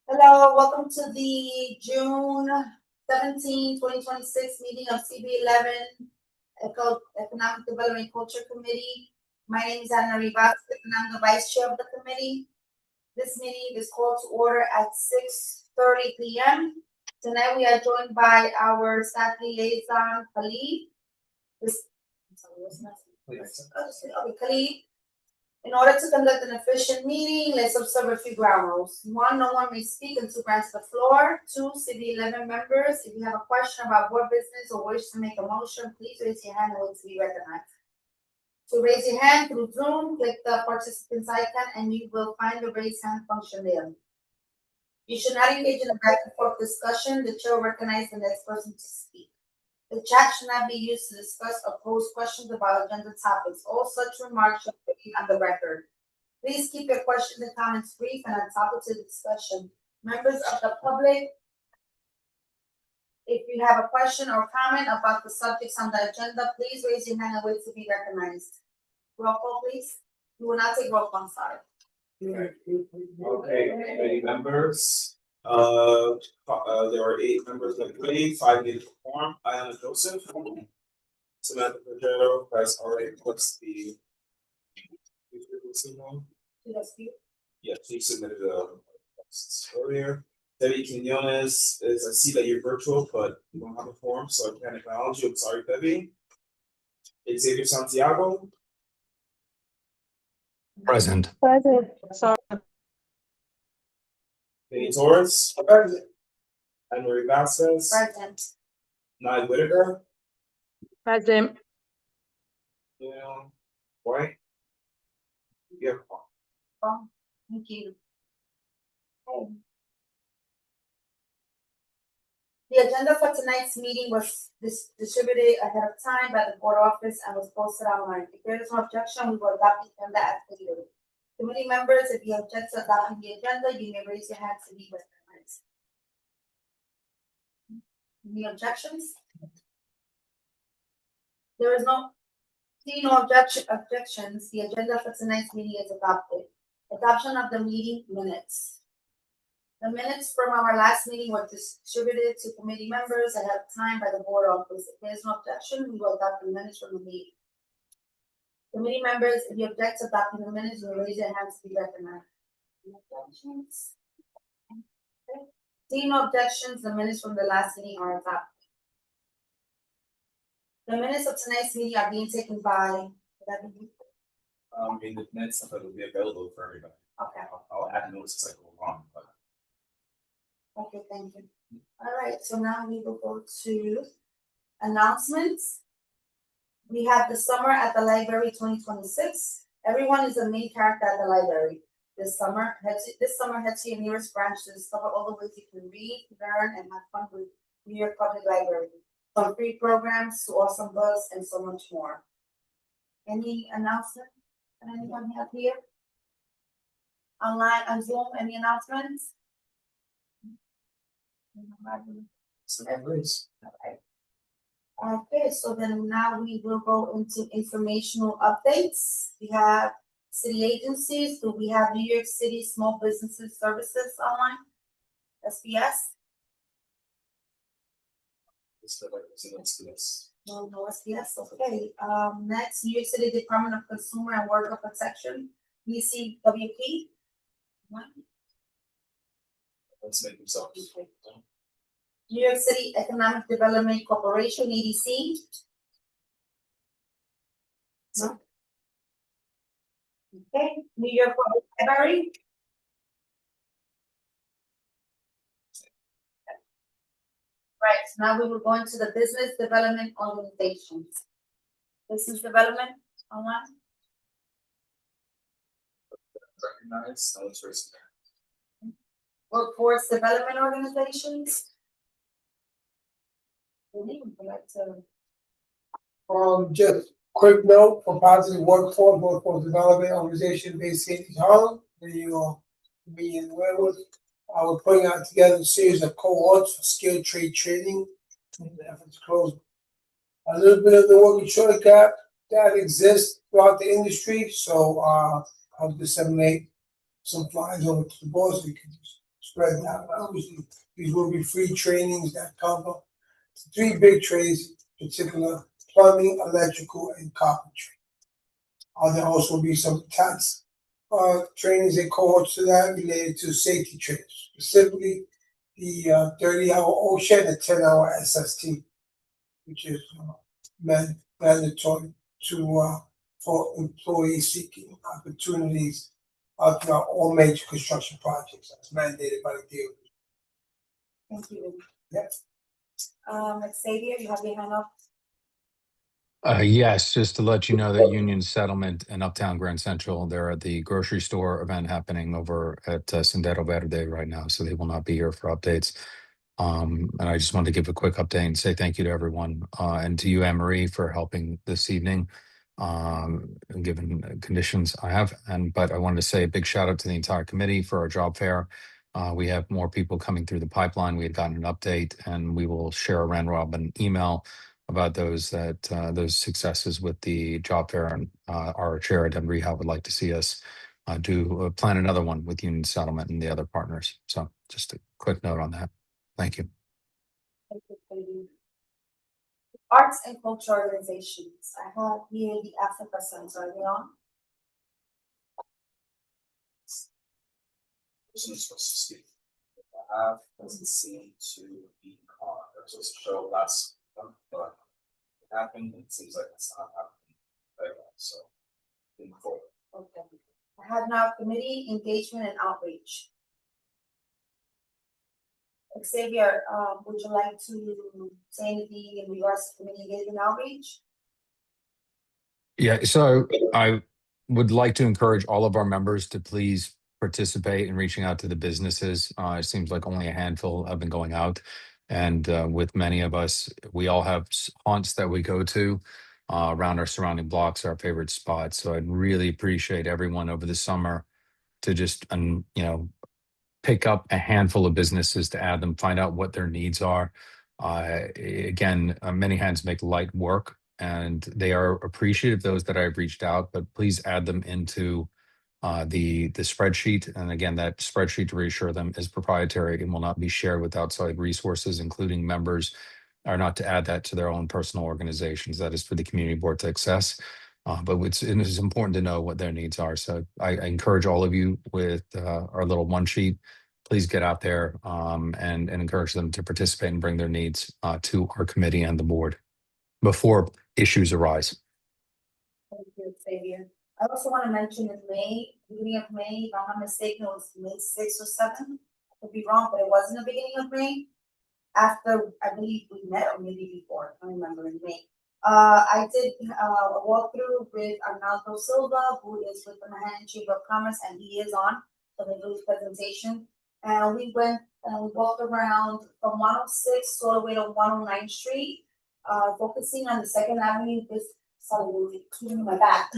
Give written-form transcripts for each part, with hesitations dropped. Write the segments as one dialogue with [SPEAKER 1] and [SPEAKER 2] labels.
[SPEAKER 1] Hello, welcome to the June 17, 2026 meeting of CB11 Economic Development Culture Committee. My name is Ana Rivas and I'm the vice chair of the committee. This meeting is called to order at 6:30 p.m. Tonight we are joined by our staff liaison, Khalid. Khalid. In order to conduct an efficient meeting, let's observe a few ground rules. 1, no one may speak until granted the floor. 2, CB11 members, if you have a question about board business or wish to make a motion, please raise your hand and wait to be recognized. To raise your hand through Zoom, click the participants icon and you will find the raise hand function there. You should not engage in a back and forth discussion. The chair will recognize the next person to speak. The chat should not be used to discuss or pose questions about agenda topics. All such remarks should be on the record. Please keep your questions and comments brief and on topic to the discussion. Members of the public, if you have a question or comment about the subjects on the agenda, please raise your hand and wait to be recognized. Roll call, please. We will not take roll call, sorry.
[SPEAKER 2] Okay, committee members. There are 8 members of the committee, 5 need to perform. Ayana Joseph, Samantha Pajero has already puts the. Yeah, she submitted earlier. Debbie Quinones is, I see that you're virtual, but you don't have a form, so I can't acknowledge you. I'm sorry, Debbie. Xavier Santiago.
[SPEAKER 3] Present.
[SPEAKER 4] Sorry.
[SPEAKER 2] Benny Torres. Anne Marie Vasquez.
[SPEAKER 1] Present.
[SPEAKER 2] Nye Whitaker.
[SPEAKER 4] Present.
[SPEAKER 2] Yeah. White. Yeah.
[SPEAKER 1] Thank you. Okay. The agenda for tonight's meeting was distributed ahead of time by the board office and was posted online. If there is no objection, we will adopt the agenda as stated. Committee members, if you object to adopting the agenda, you may raise your hand to be recognized. Any objections? There is no objections. The agenda for tonight's meeting is adopted. Adoption of the meeting minutes. The minutes from our last meeting were distributed to committee members ahead of time by the board office. If there is no objection, we will adopt the minutes from the meeting. Committee members, if you object to adopting the minutes, you will raise your hands to be recognized. Any objections? Okay. Seeing no objections, the minutes from the last meeting are adopted. The minutes of tonight's meeting are being taken by.
[SPEAKER 2] In the minutes of it will be available for everybody.
[SPEAKER 1] Okay.
[SPEAKER 2] I'll add notes as I go along, but.
[SPEAKER 1] Okay, thank you. All right, so now we will go to announcetsments. We have the Summer at the Library 2026. Everyone is a main character at the library. This summer, head to your nearest branch to discover all the ways you can read, learn, and have fun with New York Public Library. From free programs to awesome books and so much more. Any announcement that anyone have here? Online on Zoom, any announcements? Okay, so then now we will go into informational updates. We have city agencies. Do we have New York City Small Businesses Services online? SBS? No SBS, okay. Next, New York City Department of Consumer and Worker Protection, DCWP.
[SPEAKER 2] Let's make themselves.
[SPEAKER 1] Okay. New York City Economic Development Corporation, EDC. No. Okay, New York Public Library. Right, so now we will go into the business development organizations. Business development online.
[SPEAKER 2] Recognize, no one's raising their hand.
[SPEAKER 1] Workforce development organizations.
[SPEAKER 5] Just quick note for positive workforce development organization based in Harlem, that you will be aware with. We're putting out together a series of cohorts for skilled trade training in the efforts to close a little bit of the working shortage gap that exists throughout the industry. So I'll disseminate some flyers over to the boss, we can just spread that. Obviously, these will be free trainings that cover 3 big trades, in particular plumbing, electrical, and carpentry. There'll also be some tax trainings and cohorts to that related to safety trades, specifically the 30-hour OSHA and the 10-hour SST, which is mandatory to for employees seeking opportunities throughout all major construction projects. That's mandated by the DOE.
[SPEAKER 1] Thank you.
[SPEAKER 5] Yep.
[SPEAKER 1] Xavier, you have your hand up?
[SPEAKER 3] Yes, just to let you know that Union Settlement and Uptown Grand Central, they're at the grocery store event happening over at Sendero Verde right now, so they will not be here for updates. And I just wanted to give a quick update and say thank you to everyone, and to you, Anne Marie, for helping this evening, given the conditions I have. But I wanted to say a big shout out to the entire committee for our job fair. We have more people coming through the pipeline. We had gotten an update, and we will share a round robin email about those successes with the job fair. And our chair, Deb Rehab, would like to see us plan another one with Union Settlement and the other partners. So just a quick note on that. Thank you.
[SPEAKER 1] Thank you, Xavier. Arts and culture organizations. I have here the Africa Center. Are they on?
[SPEAKER 2] Person is supposed to speak. Doesn't seem to be on. They're supposed to show last month, but it happened. It seems like it's not happening very well. So, moving forward.
[SPEAKER 1] Okay. I have now committee engagement and outreach. Xavier, would you like to say anything in regards to committee engagement and outreach?
[SPEAKER 3] Yeah, so I would like to encourage all of our members to please participate in reaching out to the businesses. It seems like only a handful have been going out. And with many of us, we all have haunts that we go to around our surrounding blocks, our favorite spots. So I'd really appreciate everyone over the summer to just, pick up a handful of businesses to add them, find out what their needs are. Again, many hands make light work, and they are appreciative, those that I've reached out, but please add them into the spreadsheet. And again, that spreadsheet, to reassure them, is proprietary and will not be shared with outside resources, including members, are not to add that to their own personal organizations. That is for the community board to access. But it is important to know what their needs are. So I encourage all of you with our little one sheet, please get out there and encourage them to participate and bring their needs to our committee and the board before issues arise.
[SPEAKER 1] Thank you, Xavier. I also want to mention in May, beginning of May, if I'm not mistaken, it was May 6th or 7th. I could be wrong, but it was in the beginning of May. After, I believe we met, or maybe before, I don't remember, in May. I did a walkthrough with Arnaldo Silva, who is with the Manhattan Chamber of Commerce, and he is on for the news presentation. And we went and we walked around from 106 all the way to 109th Street, focusing on the Second Avenue. Sorry, my back.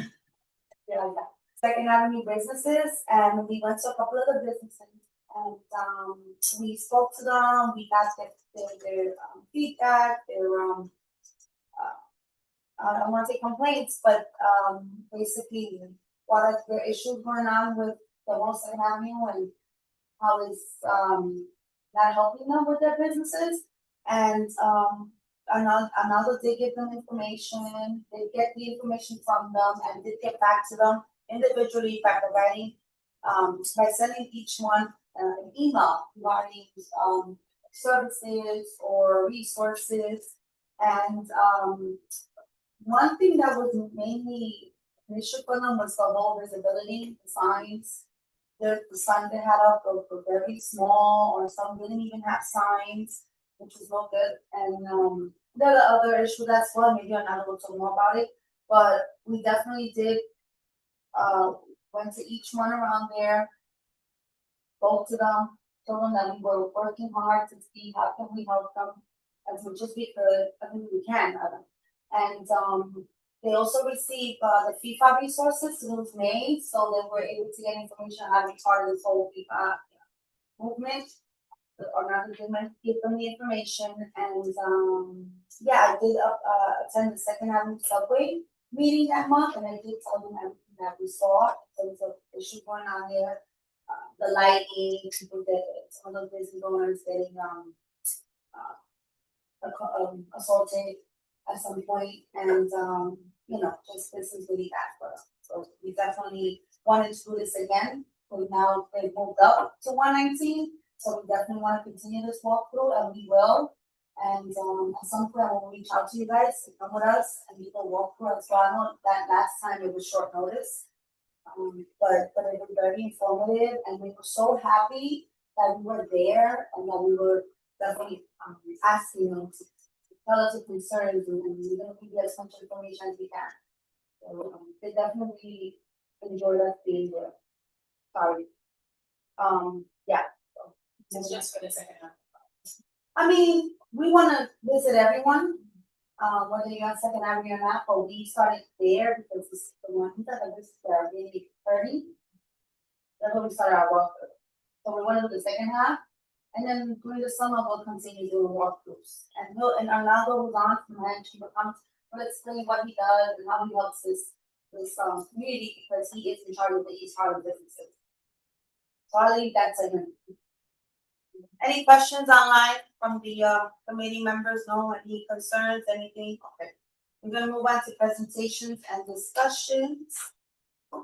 [SPEAKER 1] Yeah, like that. Second Avenue businesses, and we went to a couple of the businesses, and we spoke to them. We got their feedback, their I don't want to say complaints, but basically what are the issues going on with the West Second Avenue and how is not helping them with their businesses. And another did give them information, they get the information from them and did get back to them individually by providing by sending each one an email regarding services or resources. And one thing that was mainly an issue for them was the low visibility, the signs. The signs they had up were very small, or some didn't even have signs, which was no good. And there are other issues as well. Maybe another will talk more about it. But we definitely did went to each one around there, spoke to them, told them that we were working hard to see how can we help them as much as we could, as much as we can. And they also received the FIFA resources through May, so they were able to get information on how to be part of this whole FIFA movement. Or not give them the information, and yeah, I did attend the Second Avenue subway meeting that month, and I did tell them that we saw it. There was an issue going on there, the lighting, people get, some of the business owners getting, assaulted at some point, and, you know, just this is really bad for us. So we definitely wanted to do this again, but now they've moved up to 119, so we definitely want to continue this walkthrough, and we will. And, at some point, I will reach out to you guys to come with us, and we can walk through it. So I know that last time it was short notice. But it was very informative, and we were so happy that we were there, and that we were definitely, asking them to tell us the concerns, and we're gonna give you as much information as we can. So, they definitely enjoyed us being there. Sorry. Yeah.
[SPEAKER 6] It's just for the second half.
[SPEAKER 1] I mean, we wanna visit everyone, whether you're on Second Avenue or not, but we started there because this is the one that this is maybe 30. That's when we started our walkthrough. So we wanna do the second half, and then during the summer, we'll continue doing walkthroughs. And Arnaldo was on from Manchester, will explain what he does and how he helps this community, because he is in charge of the East Harlem businesses. So I'll leave that to him. Any questions online from the committee members? No, any concerns, anything? Okay. We're gonna move on to presentations and discussions.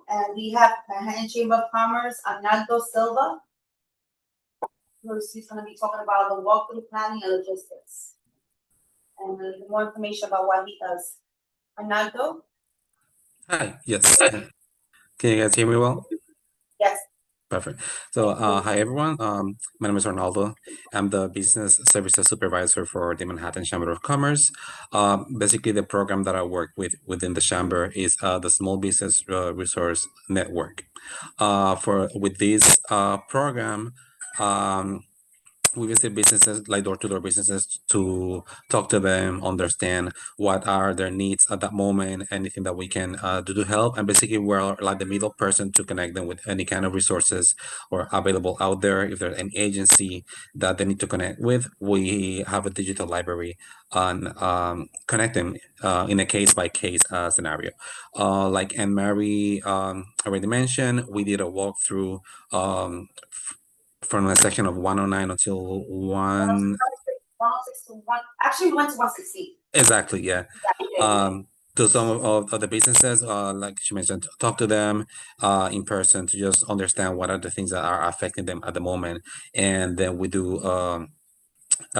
[SPEAKER 1] And we have Manhattan Chamber of Commerce, Arnaldo Silva. He's gonna be talking about the walkthrough planning and logistics. And more information about what he does. Arnaldo?
[SPEAKER 7] Hi, yes. Can you guys hear me well?
[SPEAKER 1] Yes.
[SPEAKER 7] Perfect. So, hi everyone. My name is Arnaldo. I'm the business services supervisor for the Manhattan Chamber of Commerce. Basically, the program that I work with within the chamber is the Small Business Resource Network. With this program, we visit businesses, like door-to-door businesses, to talk to them, understand what are their needs at that moment, anything that we can do to help. And basically, we're like the middle person to connect them with any kind of resources or available out there. If there's an agency that they need to connect with, we have a digital library on connect them in a case-by-case scenario. Like Anne-Marie already mentioned, we did a walkthrough from the section of 109 until
[SPEAKER 1] 106 to 1, actually we went to 116.
[SPEAKER 7] Exactly, yeah. To some of the businesses, like she mentioned, talk to them in person to just understand what are the things that are affecting them at the moment. And then we do a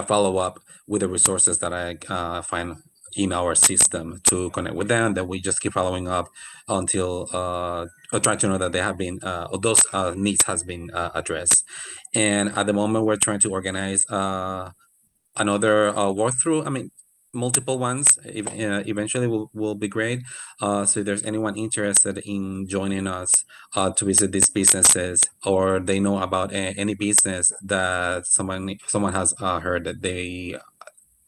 [SPEAKER 7] follow-up with the resources that I find in our system to connect with them. Then we just keep following up until trying to know that they have been or those needs has been addressed. And at the moment, we're trying to organize another walkthrough. I mean, multiple ones eventually will be great. So if there's anyone interested in joining us to visit these businesses, or they know about any business that someone has heard that they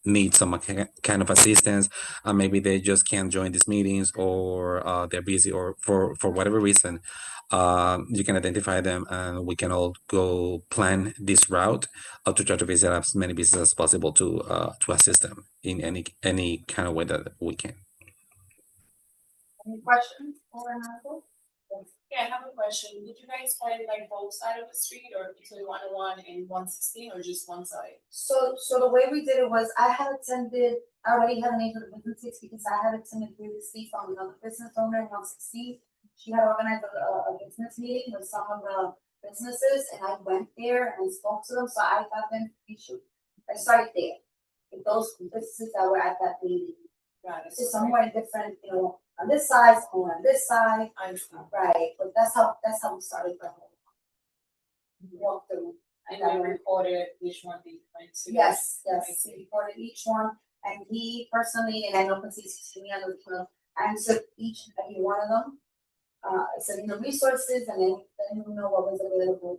[SPEAKER 7] need some kind of assistance, maybe they just can't join these meetings, or they're busy, or for whatever reason, you can identify them, and we can all go plan this route to try to visit as many businesses as possible to assist them in any kind of way that we can.
[SPEAKER 1] Any questions for Arnaldo?
[SPEAKER 6] Yeah, I have a question. Did you guys find like both sides of the street, or between 101 and 116, or just one side?
[SPEAKER 1] So the way we did it was, I already had a name for the businesses, because I had attended previously from another business owner in 116. She had organized a business meeting with some of the businesses, and I went there and spoke to them, so I got them issue. I started there with those businesses that were at that meeting.
[SPEAKER 6] Got it.
[SPEAKER 1] So somewhere different, you know, on this side, or on this side,
[SPEAKER 6] I understand.
[SPEAKER 1] right, but that's how we started the whole walkthrough.
[SPEAKER 6] And we recorded which one they went to.
[SPEAKER 1] Yes,
[SPEAKER 6] I
[SPEAKER 1] he
[SPEAKER 6] see.
[SPEAKER 1] recorded each one, and he personally, and I know because he's me on the answered each and every one of them. Sending the resources, and then letting them know what was available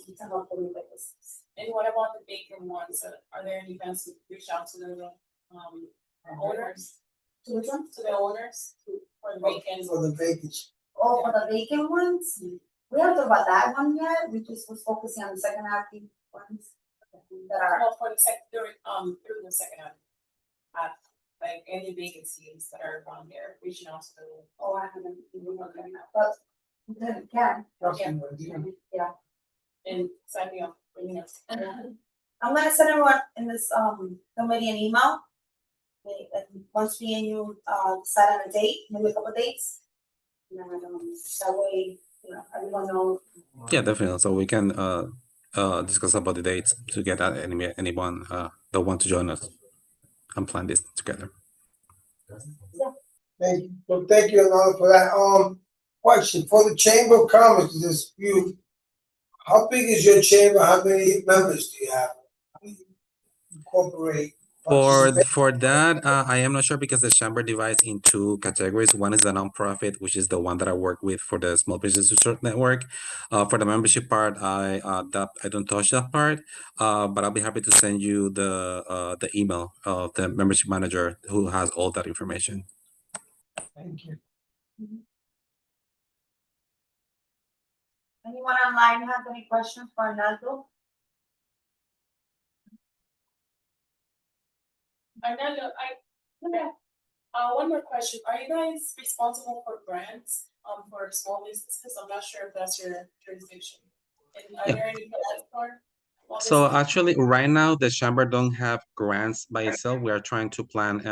[SPEAKER 1] to help them with this.
[SPEAKER 6] And what about the vacant ones? Are there any plans to reach out to the owners?
[SPEAKER 1] To which one?
[SPEAKER 6] To the owners for the vacant?
[SPEAKER 5] For the vacancy.
[SPEAKER 1] Oh, for the vacant ones, we haven't thought about that one yet, we just was focusing on the second half ones that are.
[SPEAKER 6] Well, for the through the second half, like any vacancies that are around there, reaching out to the.
[SPEAKER 1] Oh, I haven't even looked at that, but we can,
[SPEAKER 5] Councilman, do you-
[SPEAKER 1] yeah.
[SPEAKER 6] and sign me up. Bring us.
[SPEAKER 1] I'm gonna send everyone in this, committee an email. And once me and you, decide on a date, maybe a couple dates. And then, that way, everyone knows.
[SPEAKER 7] Yeah, definitely. So we can discuss about the dates to get anyone that want to join us and plan this together.
[SPEAKER 5] Thank you. So thank you, Alana, for that. Question for the Chamber of Commerce dispute. How big is your chamber? How many members do you have? How do you incorporate?
[SPEAKER 7] For that, I am not sure because the chamber divides in two categories. One is the nonprofit, which is the one that I work with for the Small Business Research Network. For the membership part, I don't touch that part. But I'll be happy to send you the email of the membership manager who has all that information.
[SPEAKER 5] Thank you.
[SPEAKER 1] Anyone online have any questions for Arnaldo?
[SPEAKER 6] Arnaldo, one more question. Are you guys responsible for grants, for small businesses? I'm not sure if that's your jurisdiction. And are there any grants for?
[SPEAKER 7] So actually, right now, the chamber don't have grants by itself. We are trying to plan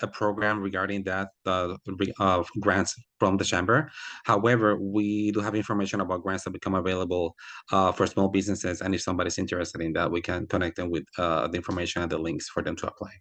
[SPEAKER 7] a program regarding that of grants from the chamber. However, we do have information about grants that become available for small businesses, and if somebody's interested in that, we can connect them with the information and the links for them to apply.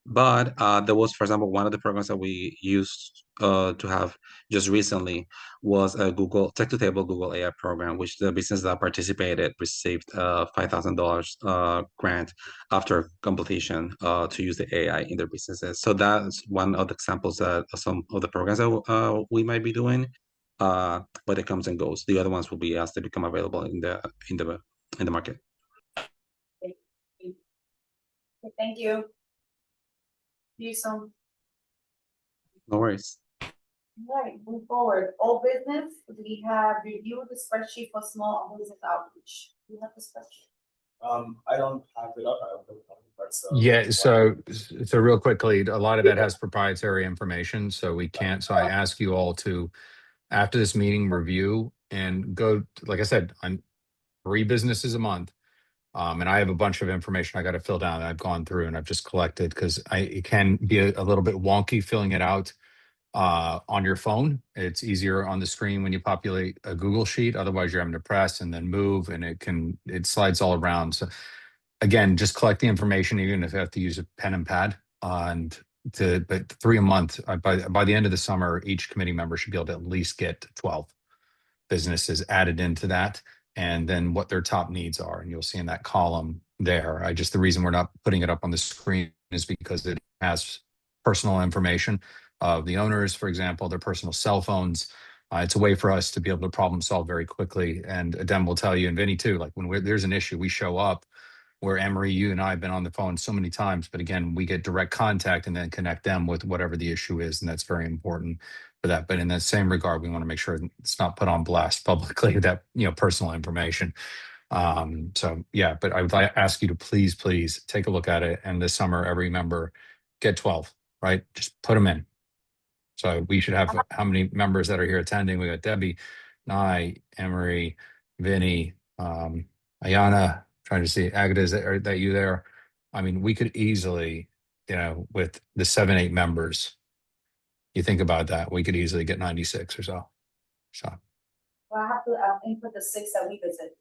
[SPEAKER 7] But there was, for example, one of the programs that we used to have just recently was a Google Tech to Table Google AI program, which the business that participated received $5,000 grant after completion to use the AI in their businesses. So that's one of the examples that some of the programs that we might be doing. But it comes and goes. The other ones will be as they become available in the market.
[SPEAKER 1] Thank you. See you soon.
[SPEAKER 7] No worries.
[SPEAKER 1] All right, move forward. All business, we have reviewed the spreadsheet for small business outreach. You have the spreadsheet.
[SPEAKER 2] I don't have it up. I don't know that's,
[SPEAKER 3] Yeah, so real quickly, a lot of that has proprietary information, so we can't. So I ask you all to, after this meeting, review and go, like I said, on 3 businesses a month. And I have a bunch of information I got to fill down that I've gone through and I've just collected because it can be a little bit wonky filling it out on your phone. It's easier on the screen when you populate a Google sheet. Otherwise, you're having to press and then move, and it slides all around. So again, just collect the information, even if you have to use a pen and pad. But 3 a month, by the end of the summer, each committee member should be able to at least get 12 businesses added into that, and then what their top needs are. And you'll see in that column there. The reason we're not putting it up on the screen is because it has personal information of the owners, for example, their personal cell phones. It's a way for us to be able to problem solve very quickly. And Adem will tell you, and Vinny too, like when there's an issue, we show up. Where Emery, you and I have been on the phone so many times, but again, we get direct contact and then connect them with whatever the issue is, and that's very important for that. But in that same regard, we want to make sure it's not put on blast publicly, that personal information. So yeah, but I would ask you to please take a look at it, and this summer, every member get 12, right? Just put them in. So we should have how many members that are here attending? We got Debbie, Nye, Emery, Vinny, Ayana. Trying to see, Agatha, is that you there? I mean, we could easily, with the 7-8 members, you think about that, we could easily get 96 or so.
[SPEAKER 1] Well, I have to input the 6 that we visit.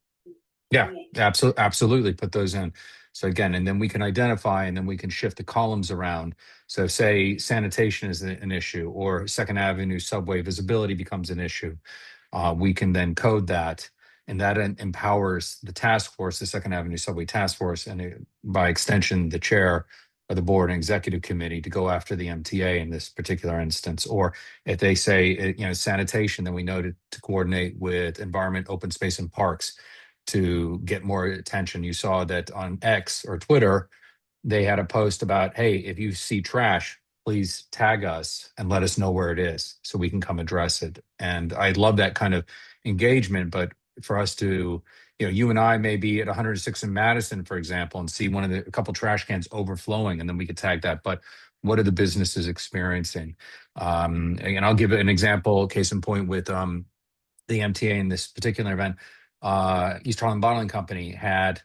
[SPEAKER 3] Yeah, absolutely. Put those in. So again, and then we can identify, and then we can shift the columns around. So say sanitation is an issue, or Second Avenue subway visibility becomes an issue. We can then code that, and that empowers the task force, the Second Avenue Subway Task Force, and by extension, the chair of the board and executive committee to go after the MTA in this particular instance. Or if they say, sanitation, then we know to coordinate with environment, open space, and parks to get more attention. You saw that on X or Twitter, they had a post about, hey, if you see trash, please tag us and let us know where it is so we can come address it. And I love that kind of engagement, but for us to, you and I may be at 106 in Madison, for example, and see a couple trash cans overflowing, and then we could tag that. But what are the businesses experiencing? And I'll give an example, case in point with the the MTA in this particular event, East Harlem Bottling Company had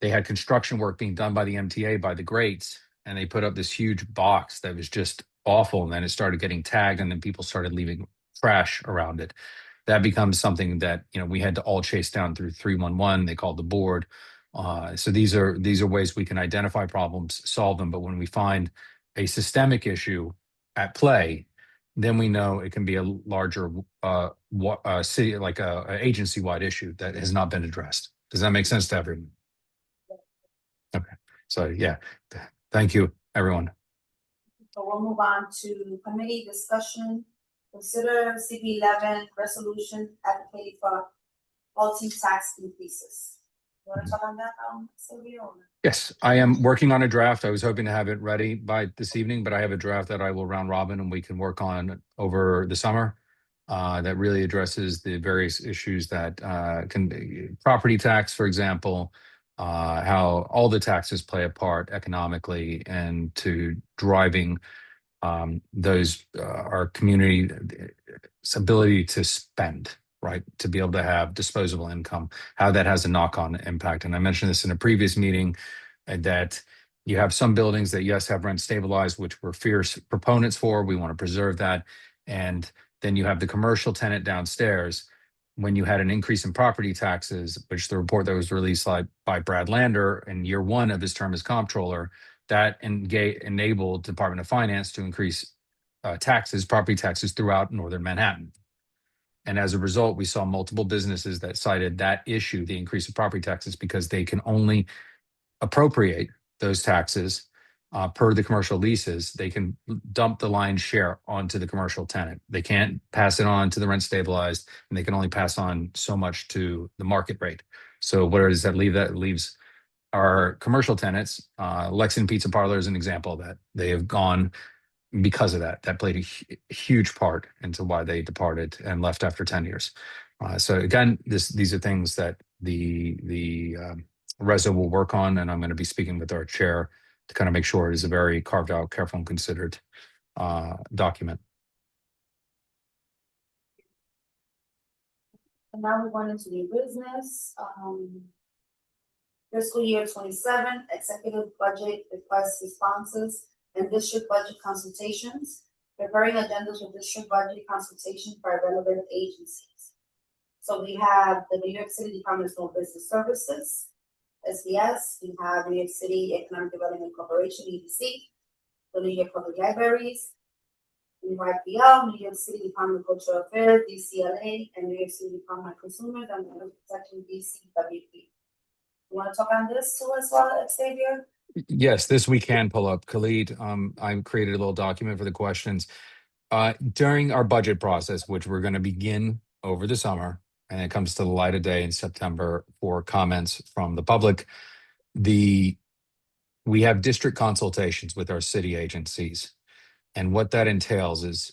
[SPEAKER 3] construction work being done by the MTA by the grates, and they put up this huge box that was just awful. And then it started getting tagged, and then people started leaving trash around it. That becomes something that, you know, we had to all chase down through 311. They called the board. So these are ways we can identify problems, solve them. But when we find a systemic issue at play, then we know it can be a larger city, like a agency-wide issue that has not been addressed. Does that make sense to everyone? Okay, so yeah, thank you, everyone.
[SPEAKER 1] So we'll move on to committee discussion. Consider CB11 resolution advocating for halting tax increases. You wanna talk on that, Sylvia? or-
[SPEAKER 3] Yes, I am working on a draft. I was hoping to have it ready by this evening, but I have a draft that I will round robin and we can work on over the summer. That really addresses the various issues that can be property tax, for example, how all the taxes play a part economically and to driving those our community's ability to spend, right? To be able to have disposable income, how that has a knock-on impact. And I mentioned this in a previous meeting, that you have some buildings that, yes, have rent stabilized, which we're fierce proponents for. We want to preserve that. And then you have the commercial tenant downstairs. When you had an increase in property taxes, which the report that was released by Brad Lander in year one of his term as comptroller, that enabled Department of Finance to increase property taxes throughout northern Manhattan. And as a result, we saw multiple businesses that cited that issue, the increase of property taxes, because they can only appropriate those taxes per the commercial leases. They can dump the lion's share onto the commercial tenant. They can't pass it on to the rent stabilized, and they can only pass on so much to the market rate. So where does that leave? That leaves our commercial tenants. Lexington Pizza Parlor is an example of that. They have gone because of that. That played a huge part into why they departed and left after 10 years. So again, these are things that the Reso will work on, and I'm going to be speaking with our chair to kind of make sure it is a very carved out, careful and considered document.
[SPEAKER 1] And now we're going into new business, fiscal year 27, executive budget request responses and district budget consultations. Preparing agendas for district budget consultation by relevant agencies. So we have the New York City Department of Small Business Services, SBS, we have New York City Economic Development Corporation, EDC, the New York Public Libraries, NYPL, New York City Department of Cultural Affairs, DCLA, and New York City Department of Consumers and Consumer Protection, DCWP. You want to talk on this too as well, Xavier?
[SPEAKER 3] Yes, this we can pull up. Khalid, I created a little document for the questions. During our budget process, which we're going to begin over the summer, and it comes to the light of day in September for comments from the public, we have district consultations with our city agencies. And what that entails is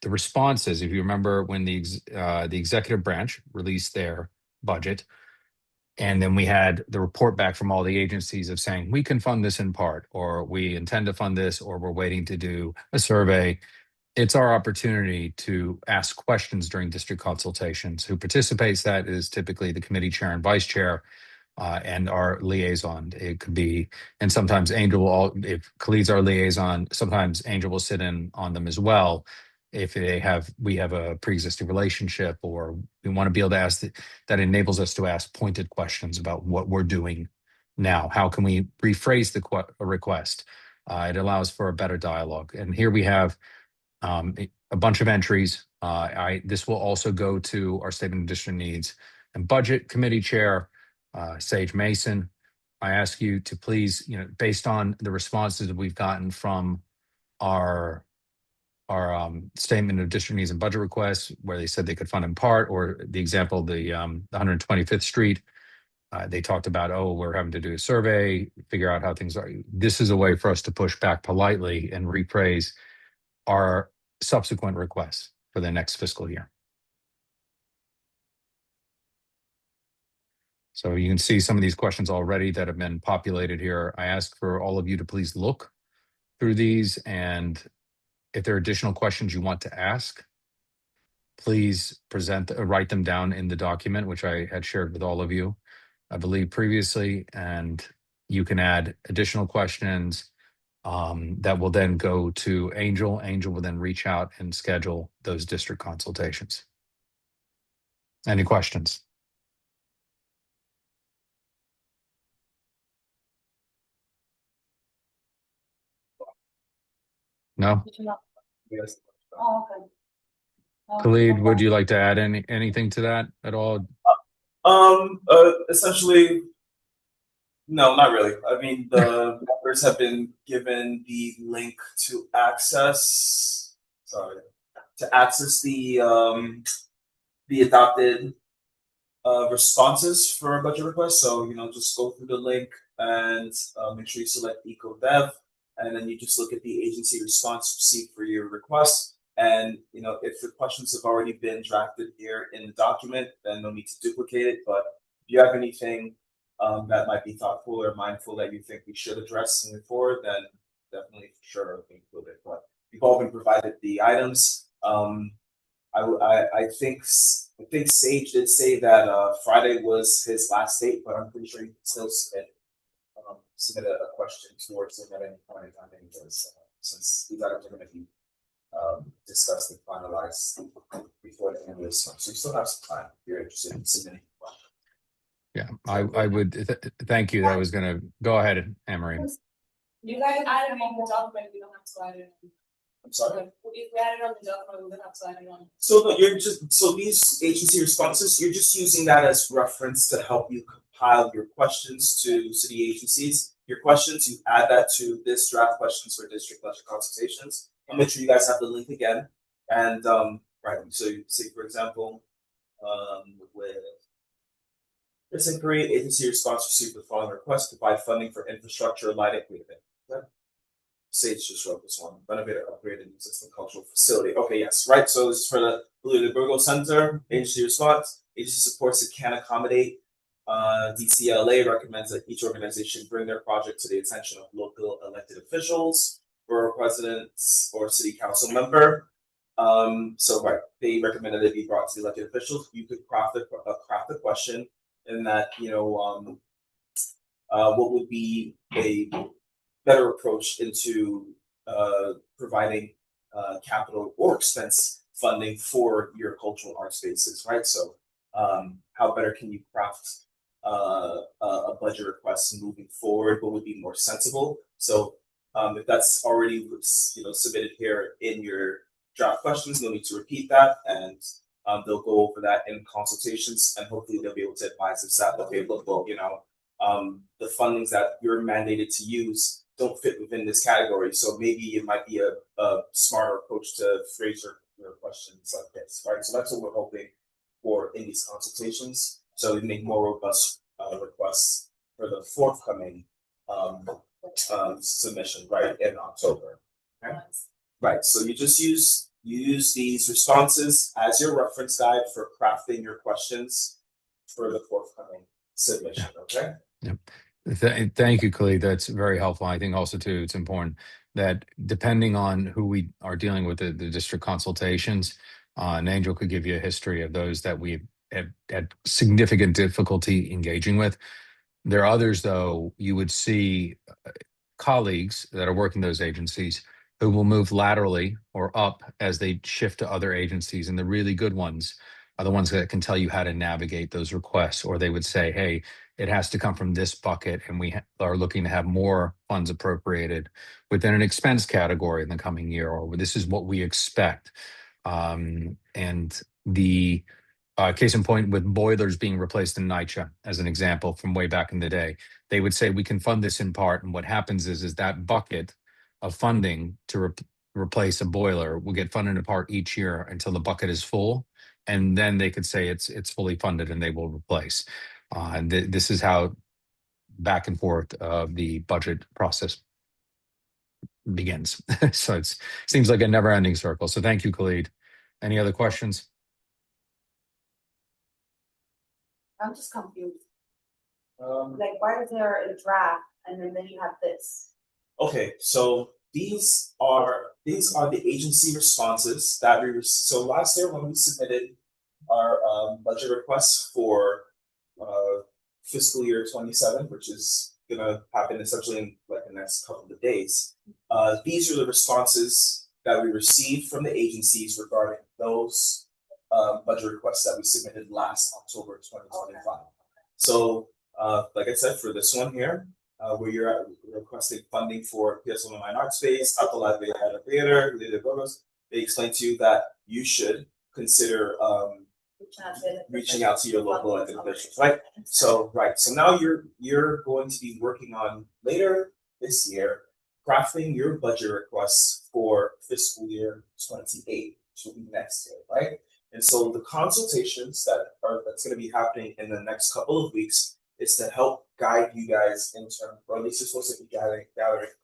[SPEAKER 3] the responses. If you remember when the executive branch released their budget, and then we had the report back from all the agencies of saying, we can fund this in part, or we intend to fund this, or we're waiting to do a survey. It's our opportunity to ask questions during district consultations. Who participates? That is typically the committee chair and vice chair and our liaison. It could be, and sometimes Angel will, if Khalid's our liaison, sometimes Angel will sit in on them as well. If we have a pre-existing relationship, or we want to be able to ask, that enables us to ask pointed questions about what we're doing now. How can we rephrase the request? It allows for a better dialogue. And here we have a bunch of entries. This will also go to our statement of district needs and budget committee chair, Sage Mason. I ask you to please, based on the responses that we've gotten from our statement of district needs and budget requests, where they said they could fund in part, or the example, the 125th Street, they talked about, we're having to do a survey, figure out how things are. This is a way for us to push back politely and repraise our subsequent requests for the next fiscal year. So you can see some of these questions already that have been populated here. I ask for all of you to please look through these, and if there are additional questions you want to ask, please write them down in the document, which I had shared with all of you, I believe previously, and you can add additional questions that will then go to Angel. Angel will then reach out and schedule those district consultations. Any questions? No?
[SPEAKER 2] Yes.
[SPEAKER 1] Oh, okay.
[SPEAKER 3] Khalid, would you like to add anything to that at all?
[SPEAKER 2] Essentially, no, not really. I mean, the members have been given the link to access, the adopted responses for a budget request. So, just go through the link and make sure you select EcoDev, and then you just look at the agency response received for your request. And, if the questions have already been drafted here in the document, then no need to duplicate it. But if you have anything that might be thoughtful or mindful that you think we should address moving forward, then definitely for sure include it. But you've all been provided the items. I think Sage did say that Friday was his last date, but I'm pretty sure he can still submit a question towards him at any point in time, because since these items are going to be discussed and finalized before the end of this month, so you still have some time if you're interested in submitting.
[SPEAKER 3] Yeah, I would thank you. That was going to go ahead, Anne-Marie.
[SPEAKER 6] You guys add it on the document, we don't have to add it.
[SPEAKER 2] I'm sorry.
[SPEAKER 6] If we add it on the document, we don't have to add it on.
[SPEAKER 2] So no, so these agency responses, you're just using that as reference to help you compile your questions to city agencies. Your questions, you add that to this draft questions for district budget consultations. I'll make sure you guys have the link again. And right, so you say, for example, with this inquiry, agency response received the following request: provide funding for infrastructure lighting. Sage just wrote this one. Renovate or upgrade an existing cultural facility. Okay, yes, right. So this is for the Burgo Center. Agency response. Agency supports it can accommodate. DCLA recommends that each organization bring their project to the attention of local elected officials, borough presidents, or city council member. So right, they recommend that it be brought to the elected officials. You could craft a question in that, what would be a better approach into providing capital or expense funding for your cultural art spaces, right? So how better can you craft a budget request moving forward? What would be more sensible? So if that's already submitted here in your draft questions, no need to repeat that, and they'll go over that in consultations, and hopefully they'll be able to advise us that, okay, look, well, the fundings that you're mandated to use don't fit within this category. So maybe it might be a smarter approach to phrase your questions like this, right? So that's what we're hoping for in these consultations. So we make more robust requests for the forthcoming submission, right, in October. Okay? Right. So you just use these responses as your reference guide for crafting your questions for the forthcoming submission. Okay.
[SPEAKER 3] Yep. Thank you, Khalid. That's very helpful. I think also too, it's important that depending on who we are dealing with, the district consultations, and Angel could give you a history of those that we have had significant difficulty engaging with. There are others, though, you would see colleagues that are working those agencies who will move laterally or up as they shift to other agencies. And the really good ones are the ones that can tell you how to navigate those requests, or they would say, hey, it has to come from this bucket, and we are looking to have more funds appropriated within an expense category in the coming year, or this is what we expect. And the case in point with boilers being replaced in NYCHA, as an example from way back in the day, they would say we can fund this in part, and what happens is that bucket of funding to replace a boiler will get funded in part each year until the bucket is full, and then they could say it's fully funded and they will replace. And this is how back and forth the budget process begins. So it seems like a never-ending circle. So thank you, Khalid. Any other questions?
[SPEAKER 1] I'm just confused. Like, why is there a draft and then you have this?
[SPEAKER 2] Okay, so these are these are the agency responses that so last year when we submitted our budget requests for fiscal year 27, which is gonna happen essentially in like the next couple of days. These are the responses that we received from the agencies regarding those budget requests that we submitted last October 2025. So like I said, for this one here, where you're requesting funding for PSO Nine Art Space, Apple Theater, they explain to you that you should consider reaching out to your local elected officials, right? So now you're going to be working on later this year crafting your budget requests for fiscal year 28, which will be next year, right? And so the consultations that's going to be happening in the next couple of weeks is to help guide you guys in terms, or at least you're supposed to be gathering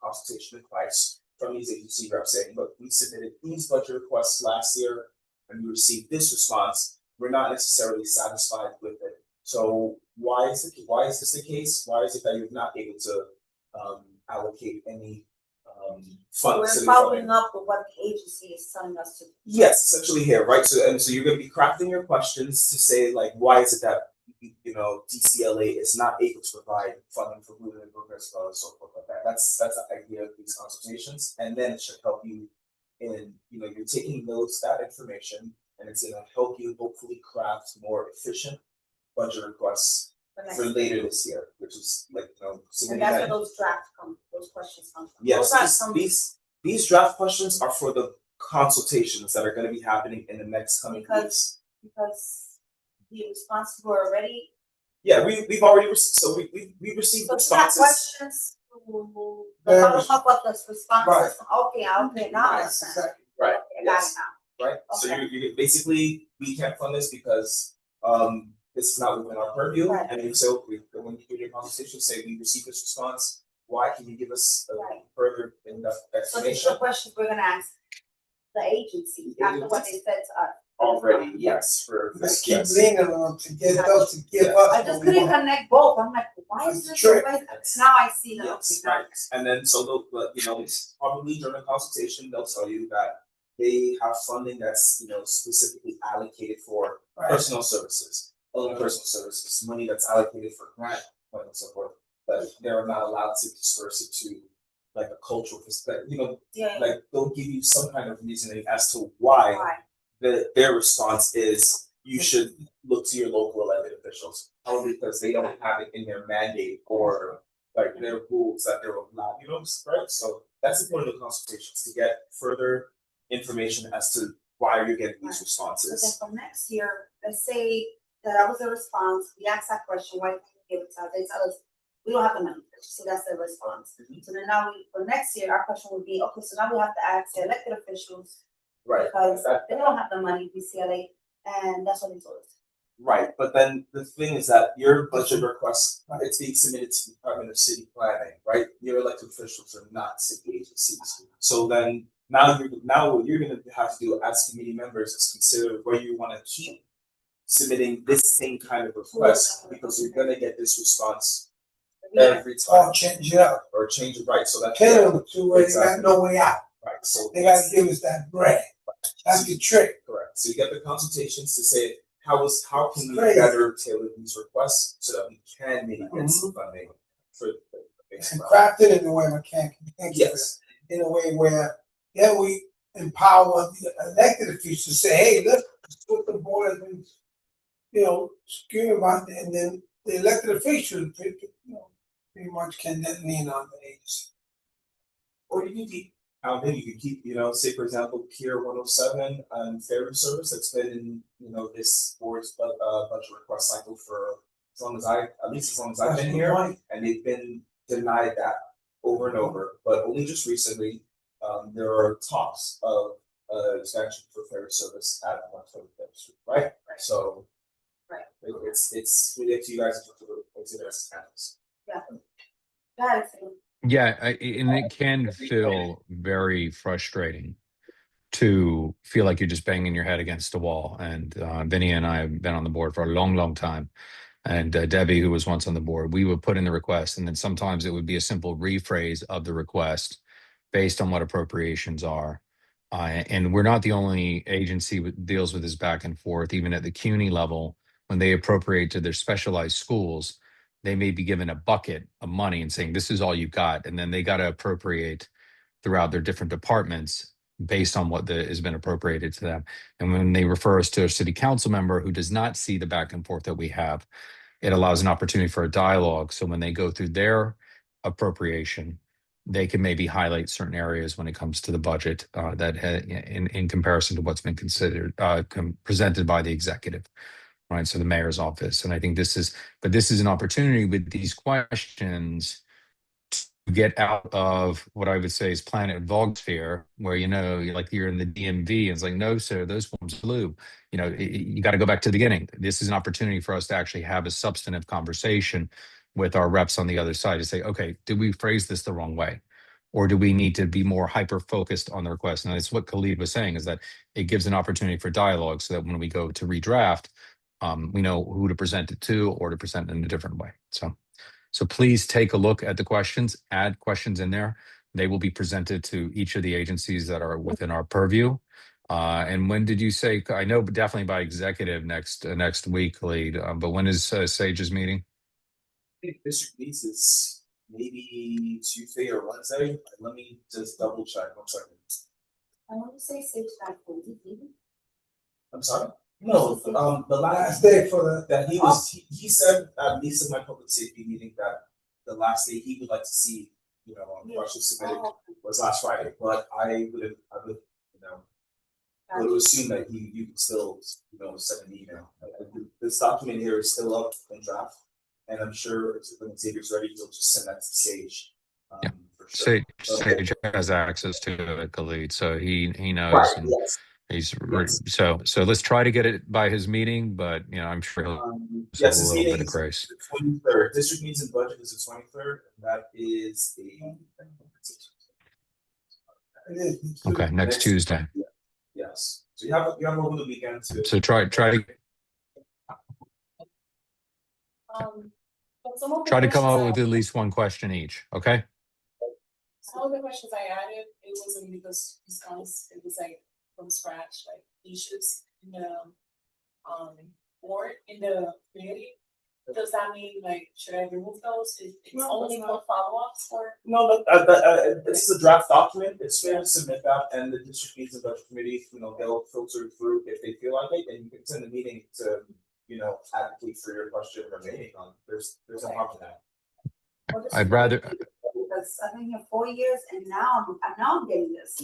[SPEAKER 2] consultation advice from these agency reps saying, look, we submitted these budget requests last year and we received this response. We're not necessarily satisfied with it. So why is this the case? Why is it that you're not able to allocate any funds?
[SPEAKER 1] We're following up with what the agency is telling us to do.
[SPEAKER 2] Yes, essentially here, right? So you're going to be crafting your questions to say like, why is it that DCLA is not able to provide funding for movement and progress and so forth like that. That's the idea of these consultations, and then it should help you in you're taking that information, and it's going to help you hopefully craft more efficient budget requests for later this year, which is like
[SPEAKER 1] and that's where those questions come from.
[SPEAKER 2] Yes, these draft questions are for the consultations that are going to be happening in the next coming weeks.
[SPEAKER 1] Because the responses were already.
[SPEAKER 2] Yeah, we've already received. We received responses.
[SPEAKER 1] Questions to follow up with those responses. Okay, now I understand.
[SPEAKER 5] Exactly.
[SPEAKER 2] Right.
[SPEAKER 1] Okay, got it now.
[SPEAKER 2] Right. So you basically, we can't fund this because this is not within our purview.
[SPEAKER 1] Right.
[SPEAKER 2] And so when you do your conversation, say we received this response. Why can you give us a further in-depth
[SPEAKER 1] So these
[SPEAKER 2] explanation?
[SPEAKER 1] are questions we're gonna ask the agency after what they said to us.
[SPEAKER 2] Already, yes, for
[SPEAKER 5] Let's
[SPEAKER 2] this,
[SPEAKER 5] keep
[SPEAKER 2] yes.
[SPEAKER 5] leaning on them to get us to give us.
[SPEAKER 1] I
[SPEAKER 5] what
[SPEAKER 1] just
[SPEAKER 5] we
[SPEAKER 1] couldn't
[SPEAKER 5] want.
[SPEAKER 1] connect both. I'm like, why is this?
[SPEAKER 5] Trick.
[SPEAKER 1] Now I see them.
[SPEAKER 2] Yes, right. And then so it's probably during the consultation they'll tell you that they have funding that's specifically allocated for personal services, only personal services, money that's allocated for grant money and so forth. But they're not allowed to disperse it to like a cultural perspective. Like they'll give you some kind of reasoning as to why. Their response is you should look to your local elected officials, only because they don't have it in their mandate or like their rules that they're allowed, right? So that's the point of the consultations, to get further information as to why you're getting these responses.
[SPEAKER 1] So then for next year, let's say that was a response, we asked that question, why didn't you give it to us? They tell us, we don't have the money, so that's the response. So then now for next year, our question would be, okay, so now we have to ask the elected officials.
[SPEAKER 2] Right.
[SPEAKER 1] Because they don't have the money, DCLA, and that's what they told us.
[SPEAKER 2] Right, but then the thing is that your budget request, it's being submitted to the Department of City Planning, right? Your elected officials are not city agencies. So then now what you're gonna have to do as committee members is consider where you wanna keep submitting this same kind of request, because you're gonna get this response every time.
[SPEAKER 5] Or change it up.
[SPEAKER 2] Or change it, right, so that's.
[SPEAKER 5] Kill them to where they got no way out.
[SPEAKER 2] Right, so.
[SPEAKER 5] They gotta give us that bread. That's the trick.
[SPEAKER 2] Correct, so you get the consultations to say, how can we
[SPEAKER 5] Crazy.
[SPEAKER 2] better tailor these requests so that we can maybe get some funding for the basic.
[SPEAKER 5] And craft it in a way mechanic.
[SPEAKER 2] Yes.
[SPEAKER 5] In a way where we empower the elected officials to say, hey, look, this is what the board has been, screaming about, and then the elected officials, pretty much can then lean on the agency.
[SPEAKER 2] Or you can keep, say for example, Pier 107 and ferry service that's been in, this board's budget request cycle for as long as I've been here, and they've been denied that over and over. But only just recently, there are talks of expansion for ferry service at 125th Street, right? So, it's really up to you guys to consider as candidates.
[SPEAKER 3] Yeah, and it can feel very frustrating to feel like you're just banging your head against a wall. And Vinny and I have been on the board for a long, long time. And Debbie, who was once on the board, we would put in the request, and then sometimes it would be a simple rephrase of the request based on what appropriations are. And we're not the only agency that deals with this back and forth. Even at the CUNY level, when they appropriate to their specialized schools, they may be given a bucket of money and saying, this is all you got. And then they got to appropriate throughout their different departments based on what has been appropriated to them. And when they refer us to a city council member who does not see the back and forth that we have, it allows an opportunity for a dialogue. So when they go through their appropriation, they can maybe highlight certain areas when it comes to the budget that in comparison to what's been considered presented by the executive, right? So the mayor's office. And I think this is an opportunity with these questions to get out of what I would say is planet Vogsphere, where, you're in the DMV and it's like, no, sir, those forms are blue. You got to go back to the beginning. This is an opportunity for us to actually have a substantive conversation with our reps on the other side to say, okay, did we phrase this the wrong way? Or do we need to be more hyper-focused on the request? And it's what Khalid was saying, is that it gives an opportunity for dialogue so that when we go to redraft, we know who to present it to or to present it in a different way. So please take a look at the questions, add questions in there. They will be presented to each of the agencies that are within our purview. And when did you say, I know definitely by executive next week, Khalid, but when is SAGE's meeting?
[SPEAKER 2] I think district meets is maybe Tuesday or Wednesday. Let me just double check. 1 second.
[SPEAKER 1] I want to say 6:30.
[SPEAKER 2] I'm sorry? No, the
[SPEAKER 5] Last day for
[SPEAKER 2] that he said at least in my public safety meeting that the last day he would like to see, questions submitted was last Friday, but I would, I would assume that you can still, send an email. This document here is still up in draft, and I'm sure when Xavier's ready, he'll just send that to Sage.
[SPEAKER 3] Yeah.
[SPEAKER 2] For sure.
[SPEAKER 3] Sage has access to it, Khalid, so he knows.
[SPEAKER 2] Right,
[SPEAKER 3] And
[SPEAKER 2] yes. Yes.
[SPEAKER 3] so let's try to get it by his meeting, but I'm sure he'll have
[SPEAKER 2] Yes,
[SPEAKER 3] a
[SPEAKER 2] his
[SPEAKER 3] little
[SPEAKER 2] meeting
[SPEAKER 3] bit of
[SPEAKER 2] is
[SPEAKER 3] grace.
[SPEAKER 2] the 23rd. District meets and budget is the 23rd, and that is
[SPEAKER 3] Okay, next Tuesday.
[SPEAKER 2] Yes. So you have over the weekend to.
[SPEAKER 3] So try to
[SPEAKER 6] But some of the
[SPEAKER 3] come up
[SPEAKER 6] questions
[SPEAKER 3] with at least one question each. Okay.
[SPEAKER 6] Some of the questions I added, it wasn't because response, it was like from scratch, like issues in the board in the community. Does that mean like, should I remove those? It's
[SPEAKER 2] No,
[SPEAKER 6] only
[SPEAKER 2] that's
[SPEAKER 6] for follow-ups or?
[SPEAKER 2] No, this is a draft document. It's fair to submit that, and the district meets and budget committee, they'll filter through if they feel like it, and you can send a meeting to, advocate for your question remaining on. There's no harm in that.
[SPEAKER 3] I'd rather.
[SPEAKER 1] Because I've been here 4 years and now I'm getting this.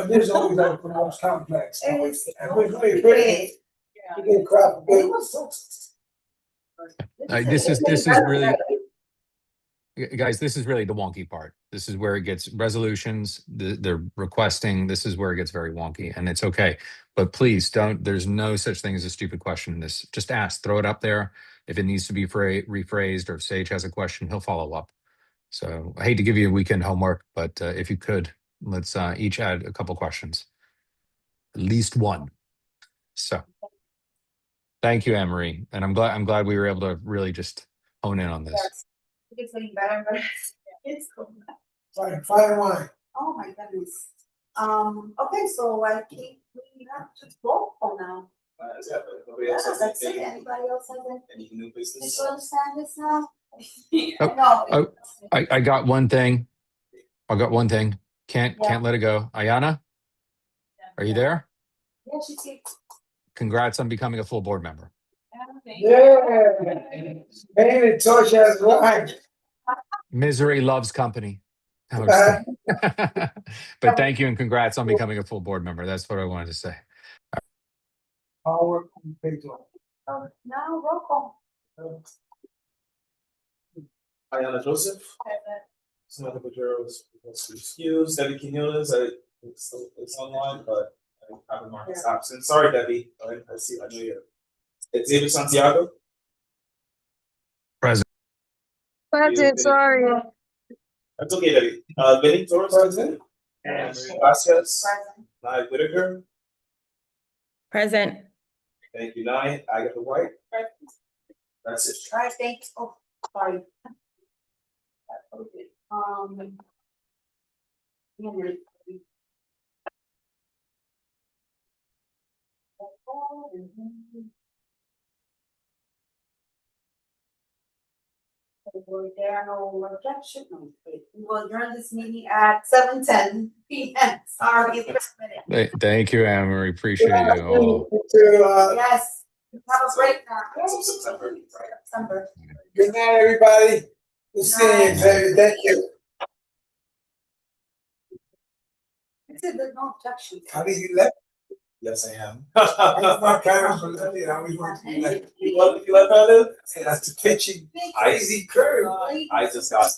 [SPEAKER 5] There's always like the most complex.
[SPEAKER 1] And it's
[SPEAKER 5] And we're pretty,
[SPEAKER 6] Yeah.
[SPEAKER 5] you get crap.
[SPEAKER 1] And it was so.
[SPEAKER 3] This is really, guys, this is really the wonky part. This is where it gets resolutions, they're requesting, this is where it gets very wonky, and it's okay. But please there's no such thing as a stupid question in this. Just ask, throw it up there. If it needs to be rephrased, or if Sage has a question, he'll follow up. So I hate to give you a weekend homework, but if you could, let's each add a couple questions. At least one. So thank you, Anne-Marie. And I'm glad we were able to really just hone in on this.
[SPEAKER 1] Yes. It's getting better, but it's cool.
[SPEAKER 5] Fine wine.
[SPEAKER 1] Oh my goodness. Okay, so I think we have to roll call now.
[SPEAKER 2] Nobody
[SPEAKER 1] Yeah,
[SPEAKER 2] else has
[SPEAKER 1] that's it.
[SPEAKER 2] anything?
[SPEAKER 1] Anybody else has anything?
[SPEAKER 2] Any new business?
[SPEAKER 1] Did you understand this now?
[SPEAKER 3] Oh, I got one thing. Can't
[SPEAKER 1] Yeah.
[SPEAKER 3] let it go. Ayana, are you there?
[SPEAKER 1] Yeah, she did.
[SPEAKER 3] Congrats on becoming a full board member.
[SPEAKER 5] Yeah. Maybe torch has wine.
[SPEAKER 3] Misery loves company. No, I'm just kidding. But thank you and congrats on becoming a full board member. That's what I wanted to say.
[SPEAKER 5] Our paper.
[SPEAKER 1] Now roll call.
[SPEAKER 2] Ayana Joseph. Samantha Pajero is excused. Debbie Quinones, it's online, but I haven't marked his absent. Sorry, Debbie. I see. I know you. It's Xavier Santiago.
[SPEAKER 3] Present.
[SPEAKER 4] Present, sorry.
[SPEAKER 2] That's okay, Debbie. Benny Torres.
[SPEAKER 5] Present.
[SPEAKER 2] Vasquez.
[SPEAKER 1] Present.
[SPEAKER 2] Nye Whitaker.
[SPEAKER 4] Present.
[SPEAKER 2] Thank you, Nye. Agatha White. That's it.
[SPEAKER 1] All right, thanks. Oh, sorry. Henry. There are no objection. We will adjourn this meeting at 7:10 p.m. Sorry, it's a minute.
[SPEAKER 3] Thank you, Anne Marie. Appreciate you all.
[SPEAKER 1] Yes, have a break now.
[SPEAKER 2] Until September.
[SPEAKER 1] September.
[SPEAKER 5] Good night, everybody. We'll see you, Xavier. Thank you.
[SPEAKER 1] I said there's no objection.
[SPEAKER 5] How did you let?
[SPEAKER 2] Yes, I am.
[SPEAKER 5] That's my parents were left. I always wanted to be like.
[SPEAKER 2] You let that in?
[SPEAKER 5] That's the pitching.
[SPEAKER 2] I-
[SPEAKER 5] Crazy curve.
[SPEAKER 2] I just got